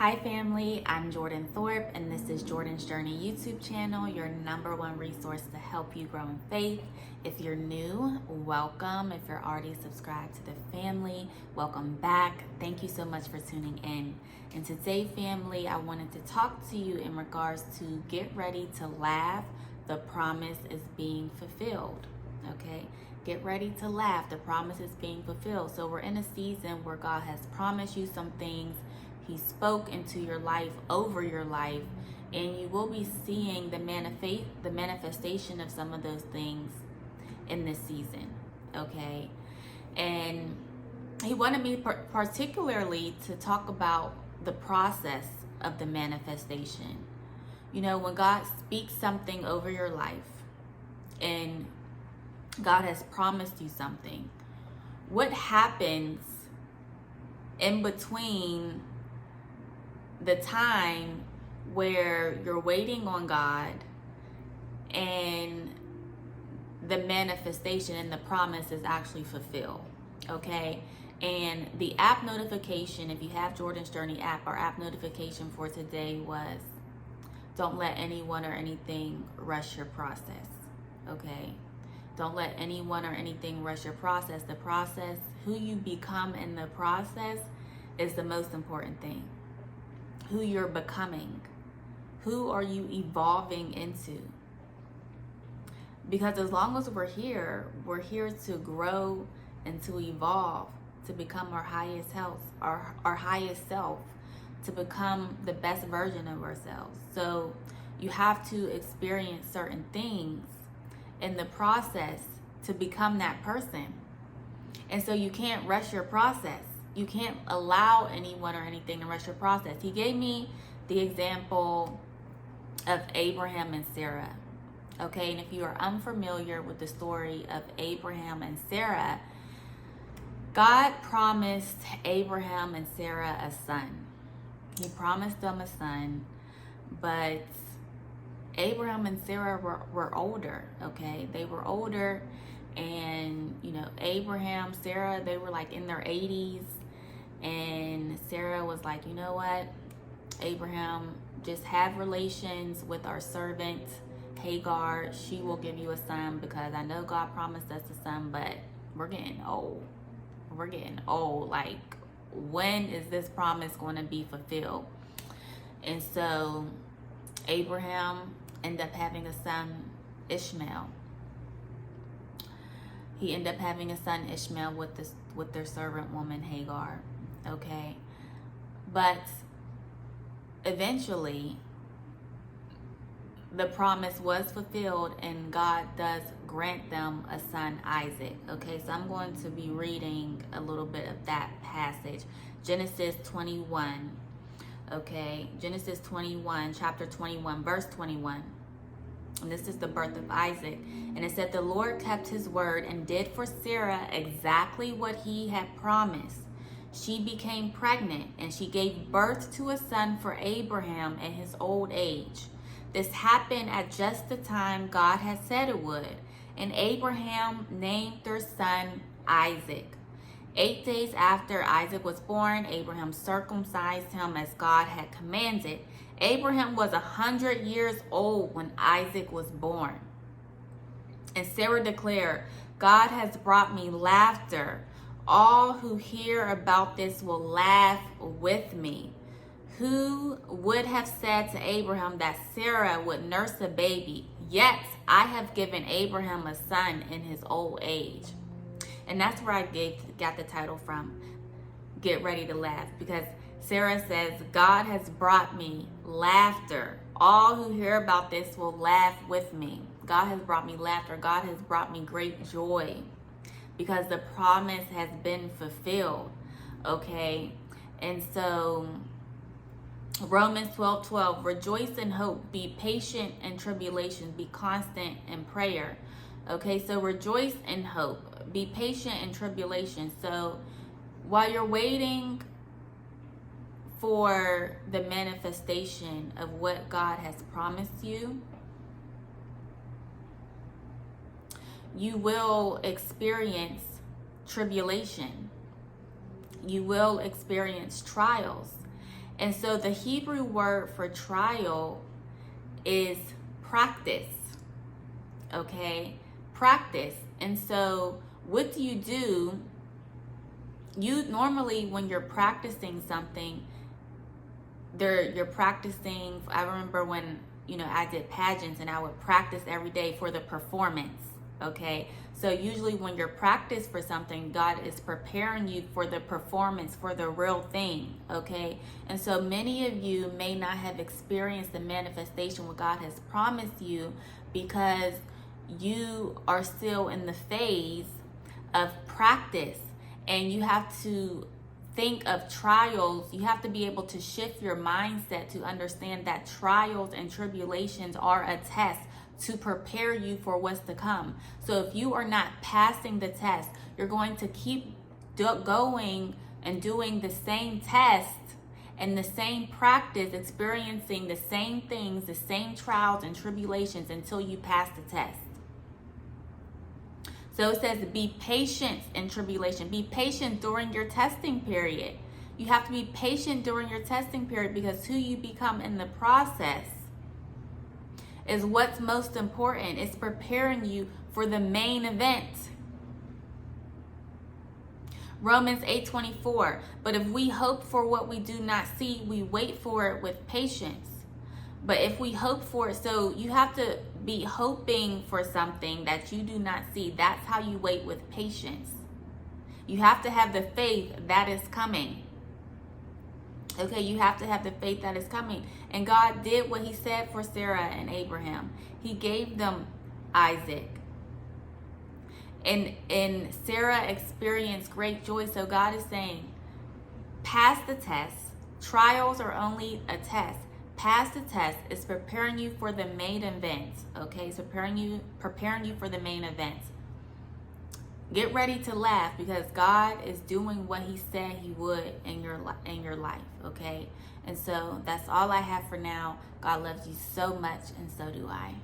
Hi family, I'm Jordan Thorpe and this is Jordan's Journey YouTube channel, your #1 resource to help you grow in faith. If you're new, welcome. If you're already subscribed to the family, welcome back. Thank you so much for tuning in. And today, family, I wanted to talk to you in regards to get ready to laugh. The promise is being fulfilled. Okay? Get ready to laugh. The promise is being fulfilled. So we're in a season where God has promised you some things. He spoke into your life, over your life, and you will be seeing the manifestation of some of those things in this season, okay? And he wanted me particularly to talk about the process of the manifestation. You know, when God speaks something over your life and God has promised you something, what happens in between the time where you're waiting on God and the manifestation and the promise is actually fulfilled, okay? And the app notification, if you have Jordan's Journey app, our app notification for today was, don't let anyone or anything rush your process, okay? Don't let anyone or anything rush your process. The process, who you become in the process, is the most important thing. Who you're becoming. Who are you evolving into? Because as long as we're here to grow and to evolve, to become our highest health, our highest self, to become the best version of ourselves. So you have to experience certain things in the process to become that person. And so you can't rush your process. You can't allow anyone or anything to rush your process. He gave me the example of Abraham and Sarah. Okay, and if you are unfamiliar with the story of Abraham and Sarah, God promised Abraham and Sarah a son. He promised them a son, but Abraham and Sarah were older, okay? They were older, and, you know, Abraham, Sarah, they were like in their 80s, and Sarah was like, you know what, Abraham, just have relations with our servant Hagar. She will give you a son, because I know God promised us a son, but we're getting old. We're getting old. Like, when is this promise going to be fulfilled? And so Abraham ended up having a son, Ishmael. He ended up having a son, Ishmael, with their servant woman, Hagar. Okay? But eventually, the promise was fulfilled, and God does grant them a son, Isaac. Okay? So I'm going to be reading a little bit of that passage. Genesis 21. Okay? Genesis 21, chapter 21, verse 21. And this is the birth of Isaac. And it said, the Lord kept his word and did for Sarah exactly what he had promised. She became pregnant, and she gave birth to a son for Abraham in his old age. This happened at just the time God had said it would. And Abraham named their son Isaac. 8 days after Isaac was born, Abraham circumcised him as God had commanded. Abraham was 100 years old when Isaac was born. And Sarah declared, God has brought me laughter. All who hear about this will laugh with me. Who would have said to Abraham that Sarah would nurse a baby? Yet I have given Abraham a son in his old age. And that's where I got the title from, Get Ready to Laugh. Because Sarah says, God has brought me laughter. All who hear about this will laugh with me. God has brought me laughter. God has brought me great joy, because the promise has been fulfilled. Okay? And so Romans 12:12, rejoice in hope, be patient in tribulation, be constant in prayer. Okay, so rejoice in hope, be patient in tribulation. So while you're waiting for the manifestation of what God has promised you, you will experience tribulation. You will experience trials. And so the Hebrew word for trial is practice. Okay? Practice. And so what do? You normally, when you're practicing something, you're practicing. I remember when, I did pageants and I would practice every day for the performance. Okay? So usually when you're practice for something, God is preparing you for the performance, for the real thing. Okay? And so many of you may not have experienced the manifestation what God has promised you because you are still in the phase of practice, and you have to think of trials. You have to be able to shift your mindset to understand that trials and tribulations are a test to prepare you for what's to come. So if you are not passing the test, you're going to keep going and doing the same test and the same practice, experiencing the same things, the same trials and tribulations until you pass the test. So it says be patient in tribulation. Be patient during your testing period. You have to be patient during your testing period because who you become in the process is what's most important. It's preparing you for the main event. Romans 8:24. But if we hope for what we do not see, we wait for it with patience. But if we hope for it, so you have to be hoping for something that you do not see. That's how you wait with patience. You have to have the faith that is coming. Okay, you have to have the faith that is coming. And God did what he said for Sarah and Abraham. He gave them Isaac. And Sarah experienced great joy. So God is saying, pass the test. Trials are only a test. Pass the test is preparing you for the main event. Okay, it's preparing you for the main event. Get ready to laugh because God is doing what he said he would in your life. Okay, and so that's all I have for now. God loves you so much, and so do I.